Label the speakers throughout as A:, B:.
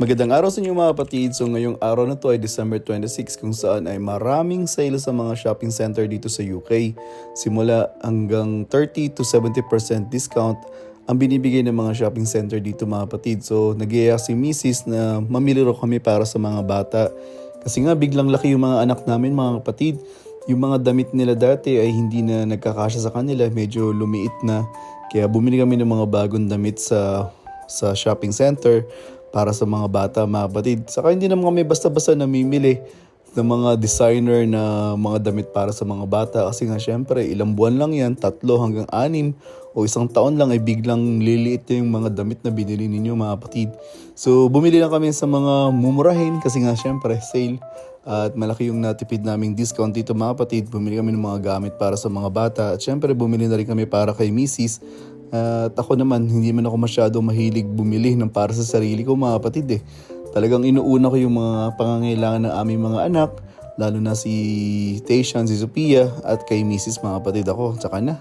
A: Magandang araw sa inyo mga kapatid. So ngayong araw na to ay December 26 kung saan ay maraming sale sa mga shopping center dito sa UK. Simula hanggang 30 to 70% discount ang binibigay ng mga shopping center dito mga kapatid. So nag-iaya si Mrs. na mamili raw kami para sa mga bata. Kasi nga biglang laki yung mga anak namin mga kapatid. Yung mga damit nila dati ay hindi na nagkakasya sa kanila, medyo lumiit na. Kaya bumili kami ng mga bagong damit sa shopping center para sa mga bata, mga kapatid. Saka hindi naman kami basta-basta namimili ng mga designer na mga damit para sa mga bata. Kasi nga syempre, ilang buwan lang yan, 3 hanggang 6 o 1 taon lang ay biglang liliit na yung mga damit na binili ninyo mga kapatid. So bumili lang kami sa mga mumurahin kasi nga syempre sale. At malaki yung natipid naming discount dito mga kapatid. Bumili kami ng mga gamit para sa mga bata. At syempre bumili na rin kami para kay Mrs. At ako naman, hindi man ako masyado mahilig bumili ng para sa sarili ko mga kapatid eh. Talagang inuuna ko yung mga pangangailangan ng aming mga anak, lalo na si Tayshan, si Sophia, at kay Mrs. mga kapatid ako, tsaka na.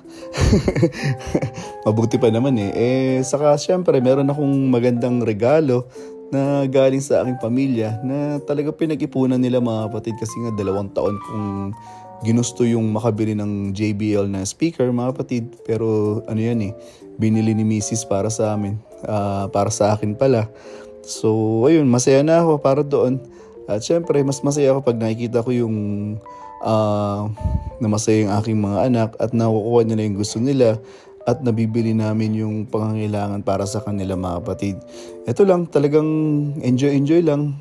A: Mabuti pa naman eh. Saka syempre, meron akong magandang regalo na galing sa aking pamilya na talaga pinag-ipunan nila mga kapatid kasi nga 2 taon kong ginusto yung makabili ng JBL na speaker mga kapatid. Pero ano yan eh, binili ni Mrs. para sa amin, para sa akin pala. So ayun, masaya na ako para doon. At syempre mas masaya ako pag nakikita ko yung na masaya yung aking mga anak at nakukuha nila yung gusto nila at nabibili namin yung pangangailangan para sa kanila mga kapatid. Ito lang, talagang enjoy lang,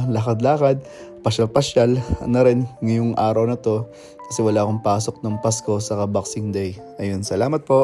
A: lakad-lakad, pasyal-pasyal na rin ngayong araw na to kasi wala akong pasok ng Pasko saka Boxing Day. Ayun, salamat po.